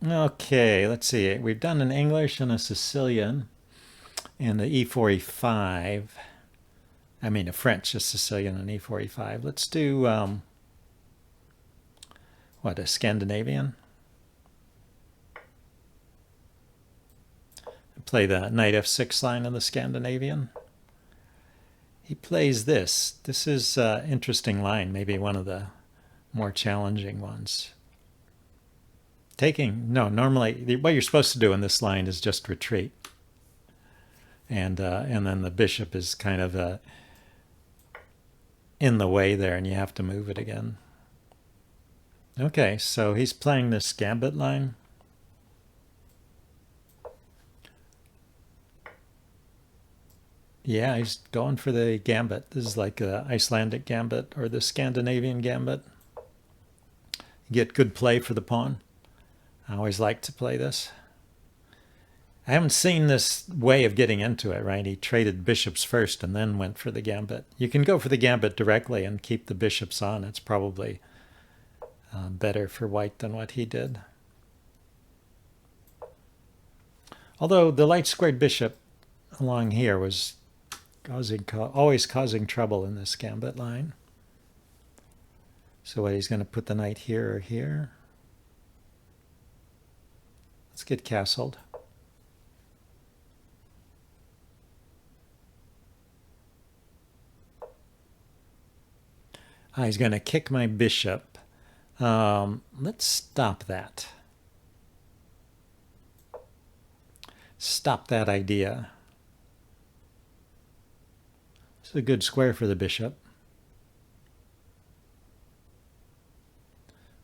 Okay, let's see. We've done an English and a Sicilian and the E4, E5. I mean, a French, a Sicilian, and E4, E5. Let's do, what, a Scandinavian? Play the knight F6 line of the Scandinavian. He plays this. This is an interesting line, maybe one of the more challenging ones. No, normally what you're supposed to do in this line is just retreat. And then the bishop is kind of in the way there, and you have to move it again. Okay, so he's playing this gambit line. Yeah, he's going for the gambit. This is like the Icelandic gambit or the Scandinavian gambit. You get good play for the pawn. I always like to play this. I haven't seen this way of getting into it, right? He traded bishops first and then went for the gambit. You can go for the gambit directly and keep the bishops on. It's probably better for white than what he did. Although the light squared bishop along here was always causing trouble in this gambit line. So what, he's going to put the knight here or here? Let's get castled. He's going to kick my bishop. Let's stop that. Stop that idea. It's a good square for the bishop.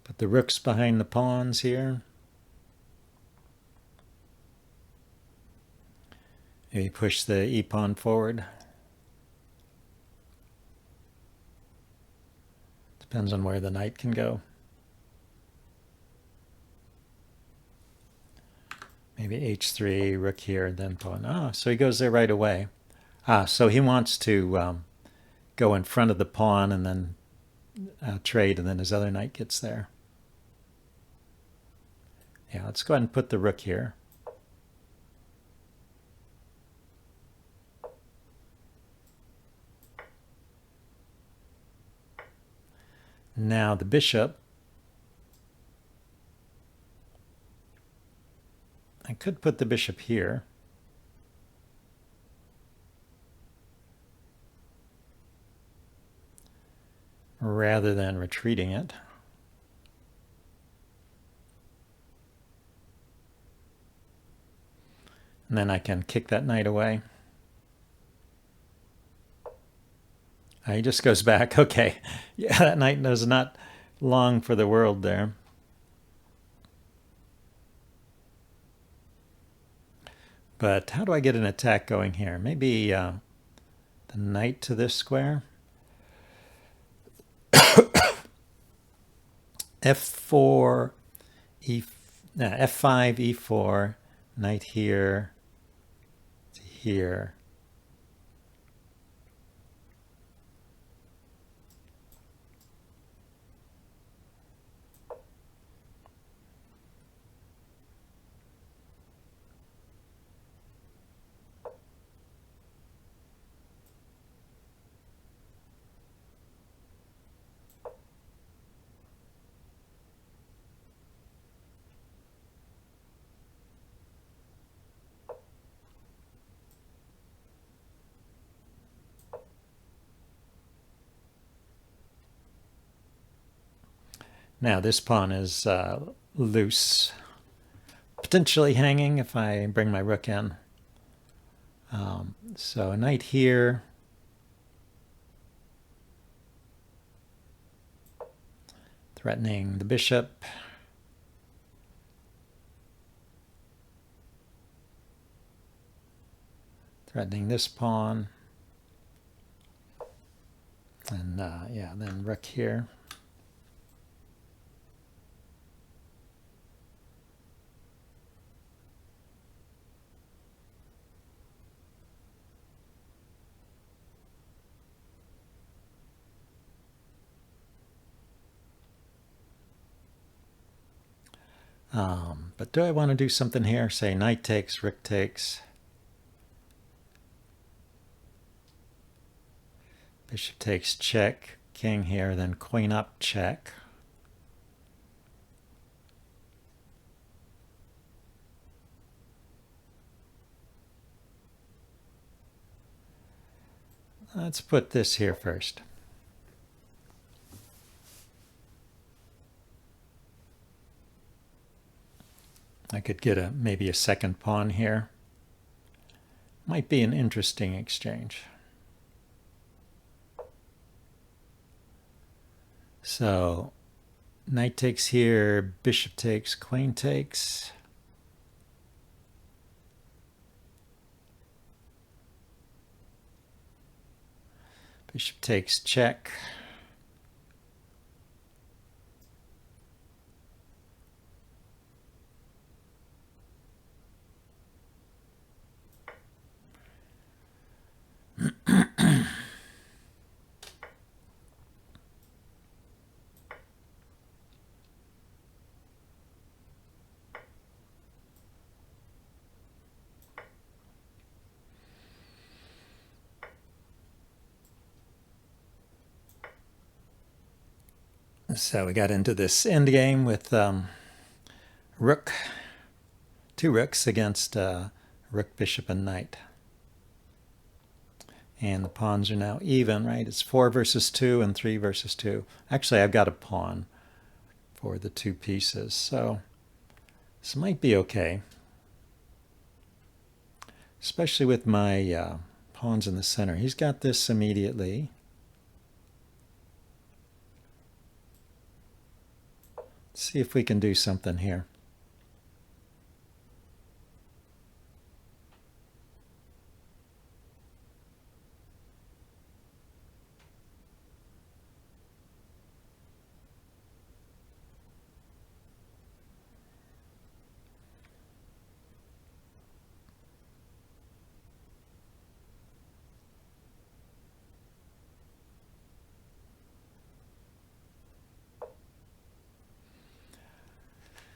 Put the rooks behind the pawns here. Maybe push the e-pawn forward. Depends on where the knight can go. Maybe h3, rook here, then pawn. So he goes there right away. So he wants to go in front of the pawn and then trade, and then his other knight gets there. Yeah, let's go ahead and put the rook here. Now the bishop. I could put the bishop here. Rather than retreating it. And then I can kick that knight away. He just goes back. Okay. Yeah, that knight does not long for the world there. But how do I get an attack going here? Maybe the knight to this square. F4, F5, E4, knight here, to here. Now this pawn is loose, potentially hanging if I bring my rook in. So a knight here. Threatening the bishop. Threatening this pawn. And yeah, then rook here. But do I want to do something here? Say knight takes, rook takes. Bishop takes, check. King here, then queen up, check. Let's put this here first. I could get maybe a second pawn here. Might be an interesting exchange. So knight takes here, bishop takes, queen takes. Bishop takes, check. So we got into this end game with rook, two rooks against rook, bishop, and knight. And the pawns are now even, right? It's 4 versus 2 and 3 versus 2. Actually, I've got a pawn for the two pieces, so this might be okay. Especially with my pawns in the center. He's got this immediately. Let's see if we can do something here.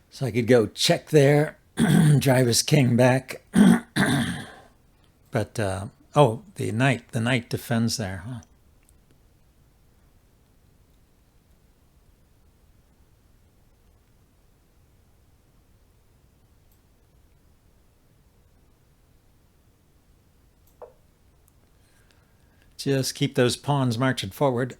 So I could go check there, drive his king back. But, oh, the knight defends there, huh? Just keep those pawns marching forward.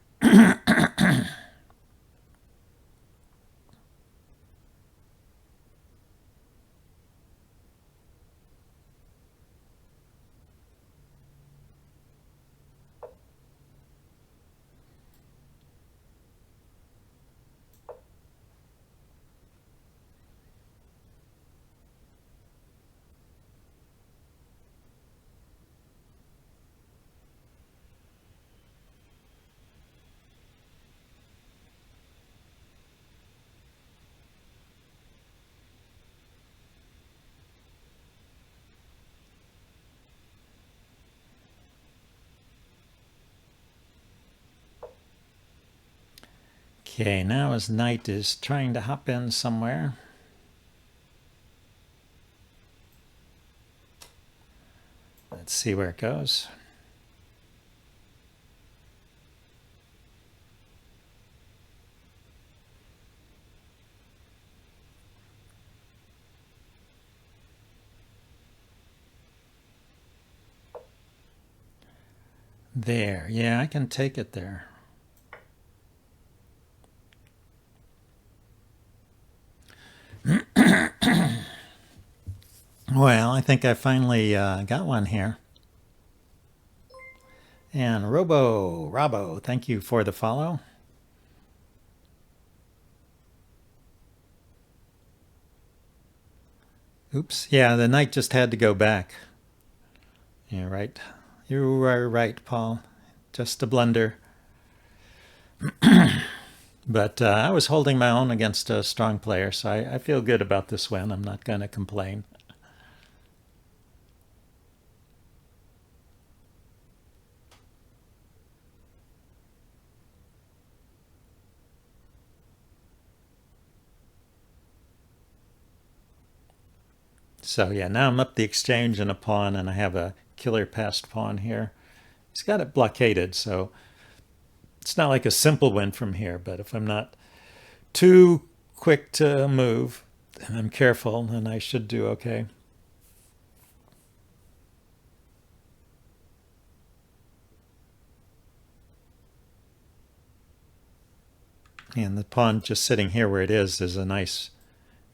Okay, now his knight is trying to hop in somewhere. Let's see where it goes. There, yeah, I can take it there. Well, I think I finally got one here. And Robbo, thank you for the follow. Oops, yeah, the knight just had to go back. Yeah, right. You are right, Paul. Just a blunder. But I was holding my own against a strong player, so I feel good about this win. I'm not going to complain. So yeah, now I'm up the exchange and a pawn, and I have a killer passed pawn here. He's got it blockaded, so it's not like a simple win from here, but if I'm not too quick to move and I'm careful, then I should do okay. And the pawn just sitting here where it is a nice,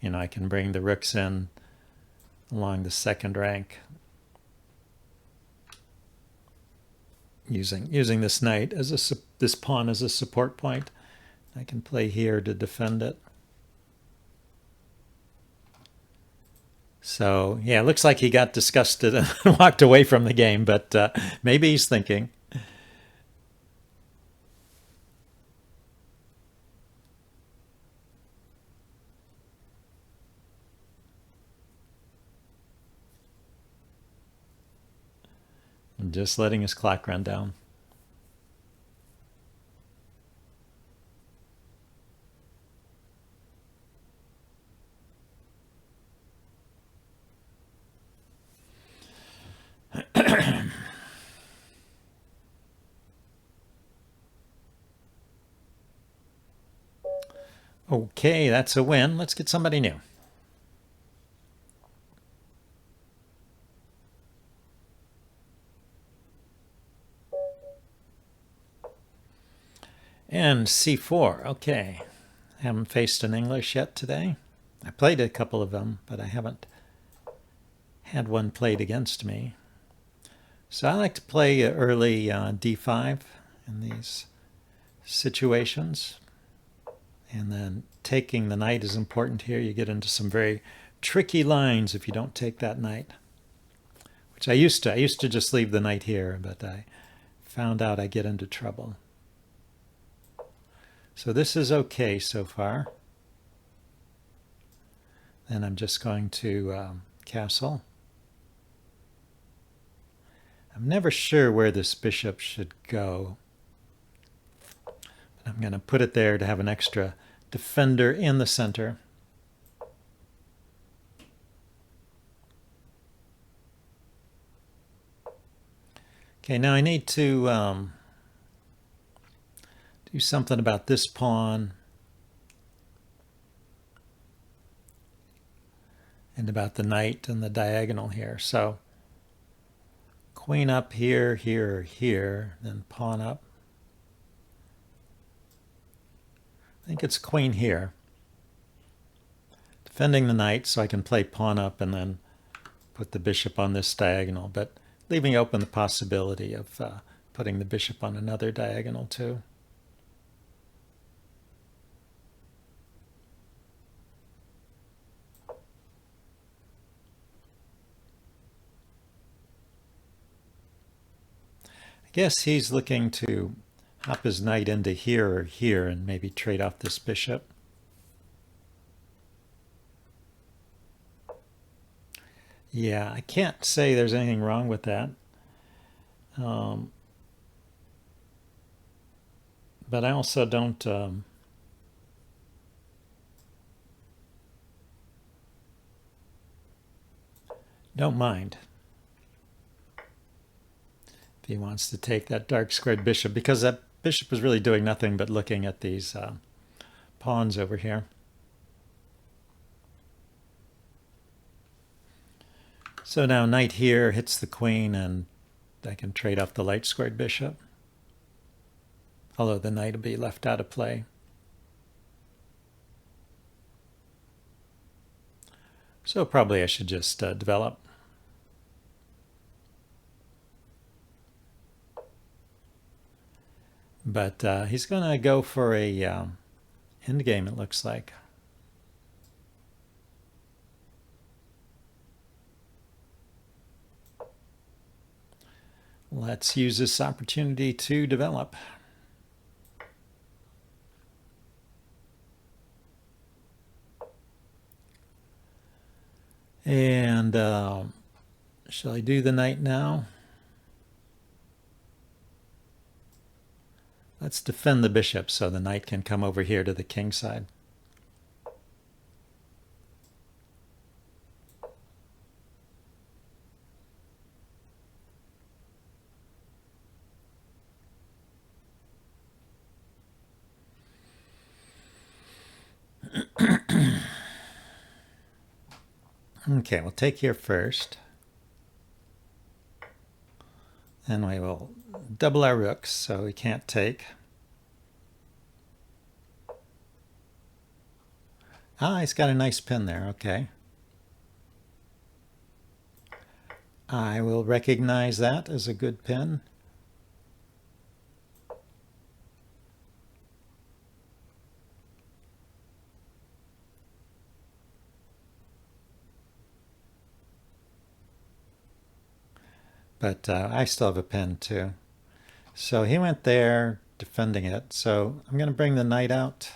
I can bring the rooks in along the second rank using this knight as this pawn as a support point. I can play here to defend it. So yeah, it looks like he got disgusted and walked away from the game, but maybe he's thinking. And just letting his clock run down. Okay, that's a win. Let's get somebody new. And c4, okay. Haven't faced an English yet today. I played a couple of them, but I haven't had one played against me. So I like to play early d5 in these situations. And then taking the knight is important here. You get into some very tricky lines if you don't take that knight, which I used to. I used to just leave the knight here, but I found out I get into trouble. So this is okay so far. Then I'm just going to castle. I'm never sure where this bishop should go. But I'm going to put it there to have an extra defender in the center. Okay, now I need to do something about this pawn and about the knight and the diagonal here. So queen up here, here, here, then pawn up. I think it's queen here. Defending the knight so I can play pawn up and then put the bishop on this diagonal, but leaving open the possibility of putting the bishop on another diagonal too. I guess he's looking to hop his knight into here or here and maybe trade off this bishop. Yeah, I can't say there's anything wrong with that. But I also don't mind if he wants to take that dark squared bishop, because that bishop is really doing nothing but looking at these pawns over here. So now knight here hits the queen, and I can trade off the light squared bishop, although the knight will be left out of play. So probably I should just develop. But he's going to go for a endgame, it looks like. Let's use this opportunity to develop. And shall I do the knight now? Let's defend the bishop so the knight can come over here to the king side. Okay, we'll take here first. Then we will double our rooks, so we can't take. Ah, he's got a nice pin there. Okay. I will recognize that as a good pin. But I still have a pin too. So he went there defending it. So I'm going to bring the knight out.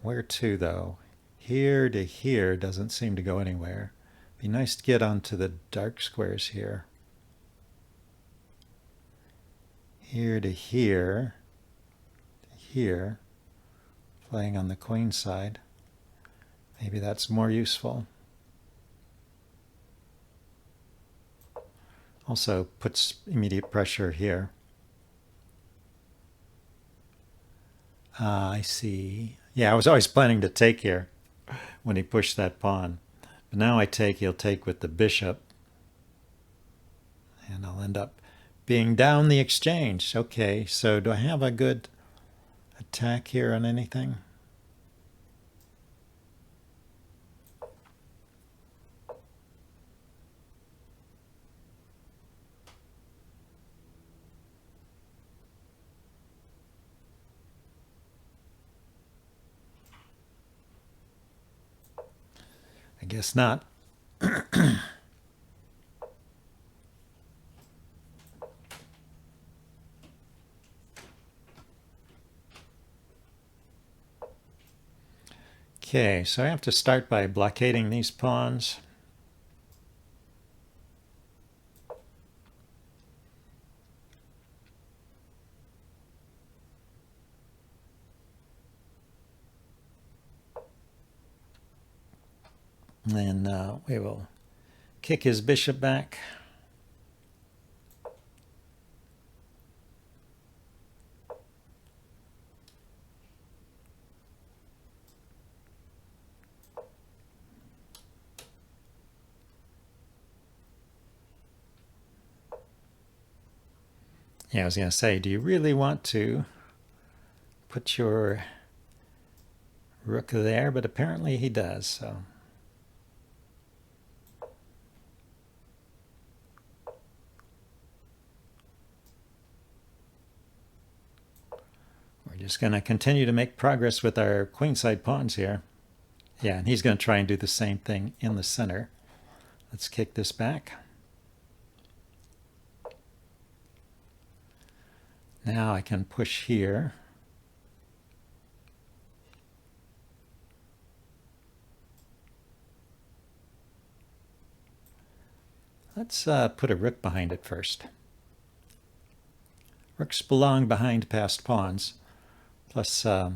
Where to though? Here to here doesn't seem to go anywhere. Be nice to get onto the dark squares here. Here to here, playing on the queen side. Maybe that's more useful. Also puts immediate pressure here. I see. Yeah, I was always planning to take here when he pushed that pawn. But now I take, he'll take with the bishop. And I'll end up being down the exchange. Okay, so do I have a good attack here on anything? I guess not. Okay, so I have to start by blockading these pawns. And we will kick his bishop back. Yeah, I was going to say, do you really want to put your rook there? But apparently he does, so. We're just going to continue to make progress with our queenside pawns here. Yeah, and he's going to try and do the same thing in the center. Let's kick this back. Now I can push here. Let's put a rook behind it first. Rooks belong behind passed pawns. Plus, be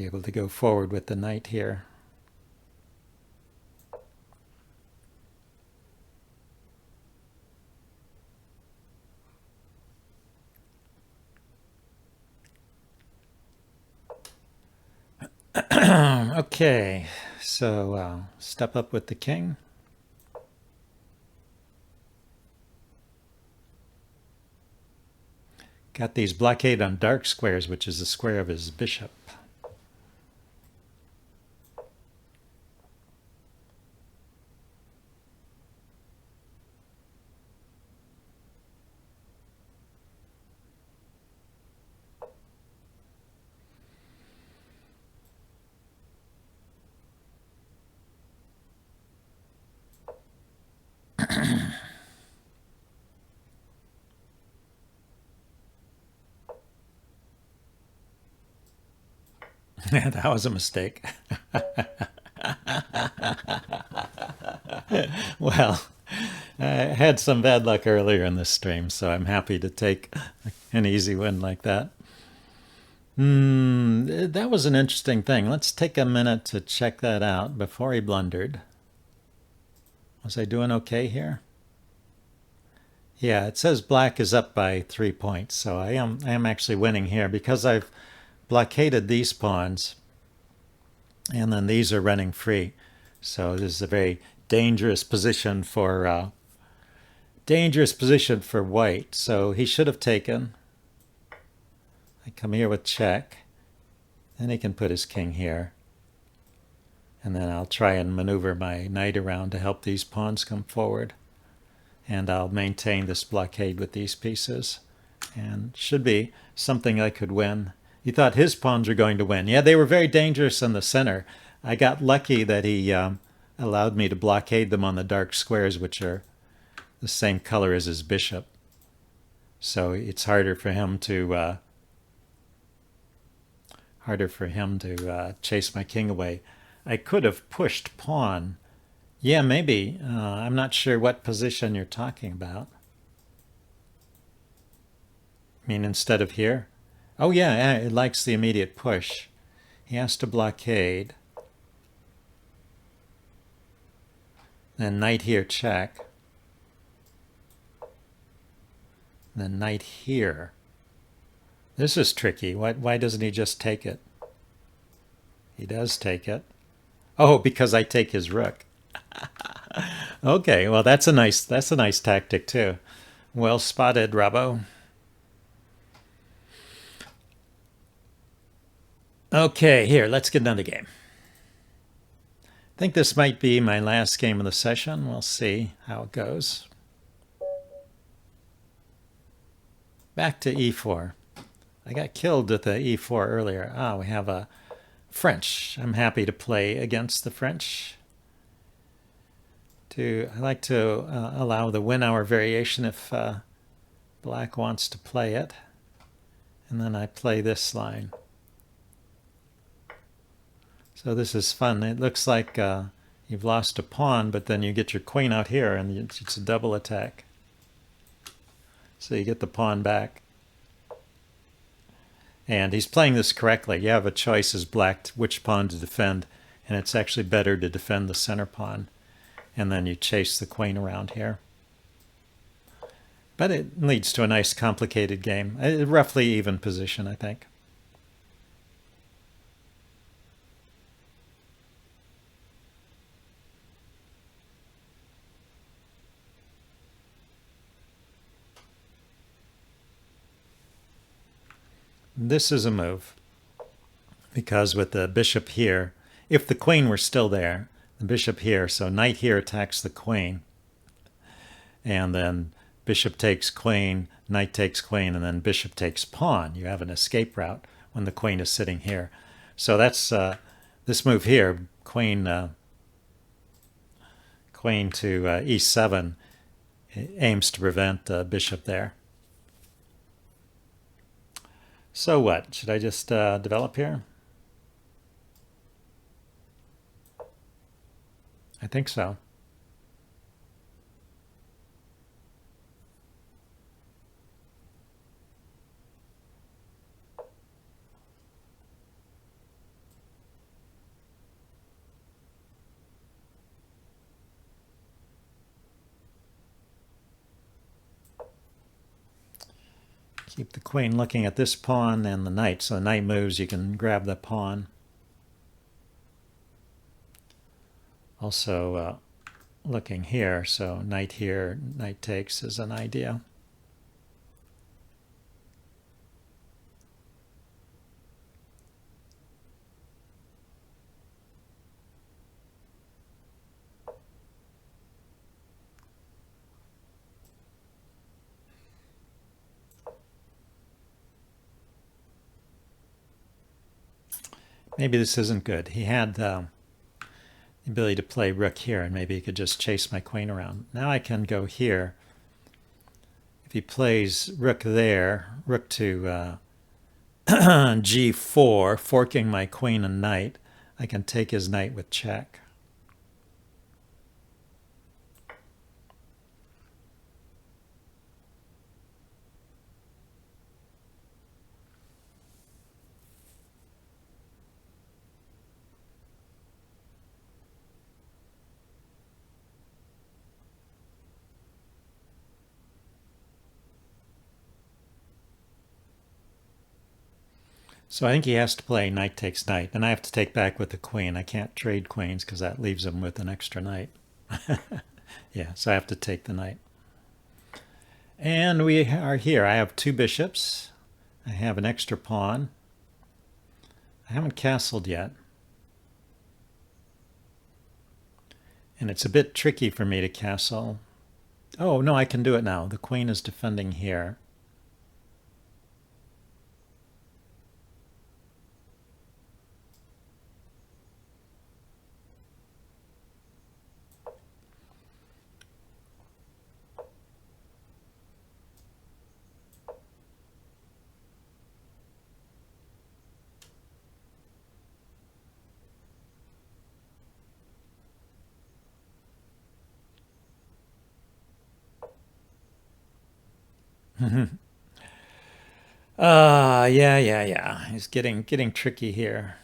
able to go forward with the knight here. Okay, so step up with the king. Got these blockade on dark squares, which is the square of his bishop. That was a mistake. Well, I had some bad luck earlier in this stream, so I'm happy to take an easy win like that. That was an interesting thing. Let's take a minute to check that out before he blundered. Was I doing okay here? Yeah, it says black is up by 3 points, so I am actually winning here because I've blockaded these pawns. And then these are running free. So this is a very dangerous position for white. So he should have taken. I come here with check. Then he can put his king here. And then I'll try and maneuver my knight around to help these pawns come forward. And I'll maintain this blockade with these pieces. And should be something I could win. He thought his pawns were going to win. Yeah, they were very dangerous in the center. I got lucky that he allowed me to blockade them on the dark squares, which are the same color as his bishop. So it's harder for him to chase my king away. I could have pushed pawn. Yeah, maybe. I'm not sure what position you're talking about. I mean, instead of here? Oh, yeah, it likes the immediate push. He has to blockade. Then knight here, check. Then knight here. This is tricky. Why doesn't he just take it? He does take it. Oh, because I take his rook. Okay, well that's a nice tactic too. Well spotted, Robbo. Okay, here, let's get another game. I think this might be my last game of the session. We'll see how it goes. Back to e4. I got killed with the e4 earlier. Ah, we have a French. I'm happy to play against the French. I like to allow the win hour variation if black wants to play it. And then I play this line. So this is fun. It looks like you've lost a pawn, but then you get your queen out here, and it's a double attack. So you get the pawn back. And he's playing this correctly. You have a choice as black which pawn to defend, and it's actually better to defend the center pawn. And then you chase the queen around here. But it leads to a nice complicated game. A roughly even position, I think. This is a move. Because with the bishop here, if the queen were still there, the bishop here, so knight here attacks the queen. And then bishop takes queen, knight takes queen, and then bishop takes pawn. You have an escape route when the queen is sitting here. So that's this move here, queen to e7, aims to prevent bishop there. So what? Should I just develop here? I think so. Keep the queen looking at this pawn and the knight. So the knight moves, you can grab the pawn. Also looking here, so knight here, knight takes is an idea. Maybe this isn't good. He had the ability to play rook here, and maybe he could just chase my queen around. Now I can go here. If he plays rook there, rook to g4, forking my queen and knight, I can take his knight with check. So I think he has to play knight takes knight, and I have to take back with the queen. I can't trade queens because that leaves him with an extra knight. Yeah, so I have to take the knight. And we are here. I have two bishops. I have an extra pawn. I haven't castled yet. And it's a bit tricky for me to castle. Oh, no, I can do it now. The queen is defending here. Yeah. It's getting tricky here.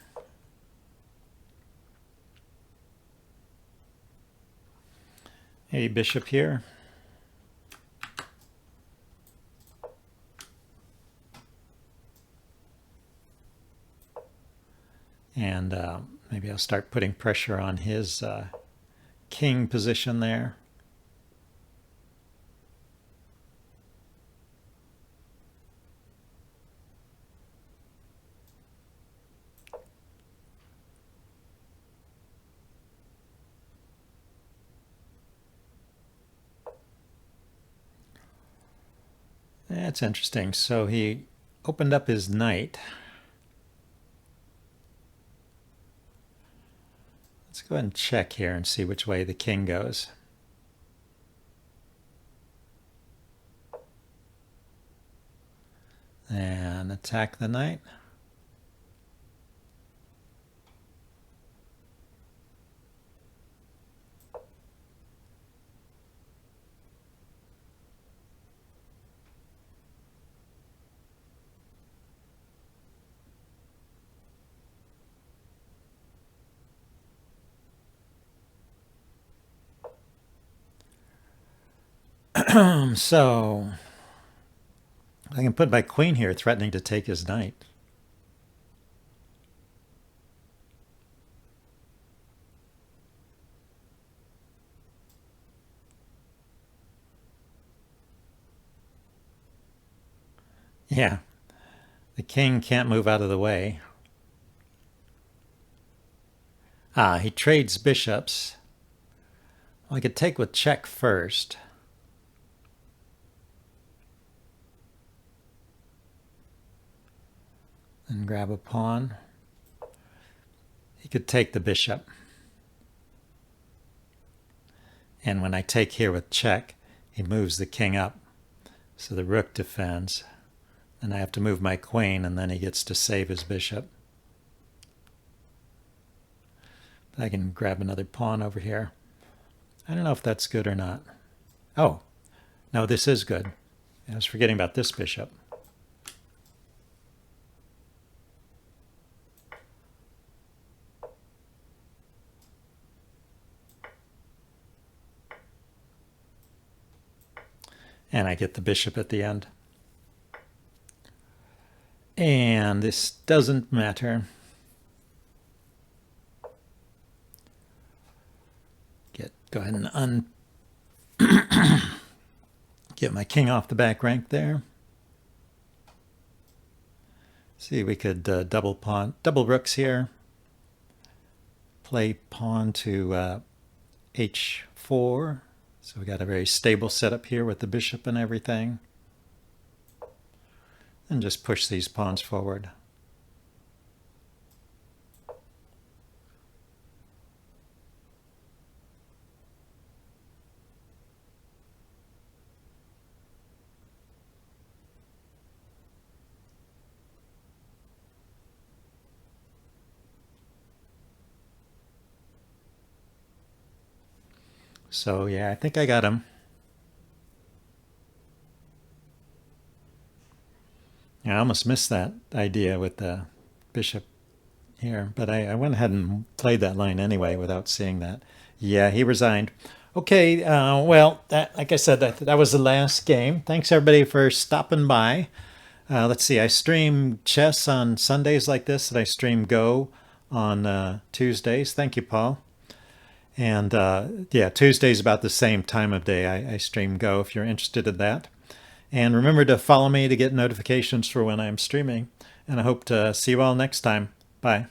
Hey, bishop here. And maybe I'll start putting pressure on his king position there. That's interesting. So he opened up his knight. Let's go ahead and check here and see which way the king goes. And attack the knight. So I can put my queen here, threatening to take his knight. Yeah, the king can't move out of the way. Ah, he trades bishops. Well, I could take with check first. And grab a pawn. He could take the bishop. And when I take here with check, he moves the king up. So the rook defends. And I have to move my queen, and then he gets to save his bishop. But I can grab another pawn over here. I don't know if that's good or not. Oh, no, this is good. I was forgetting about this bishop. And I get the bishop at the end. And this doesn't matter. Go ahead and get my king off the back rank there. See, we could double rooks here. Play pawn to h4. So we got a very stable setup here with the bishop and everything. And just push these pawns forward. So yeah, I think I got him. I almost missed that idea with the bishop here, but I went ahead and played that line anyway without seeing that. Yeah, he resigned. Okay, well, like I said, that was the last game. Thanks everybody for stopping by. Let's see, I stream chess on Sundays like this, and I stream Go on Tuesdays. Thank you, Paul. And yeah, Tuesday's about the same time of day I stream Go if you're interested in that. And remember to follow me to get notifications for when I'm streaming. And I hope to see you all next time. Bye.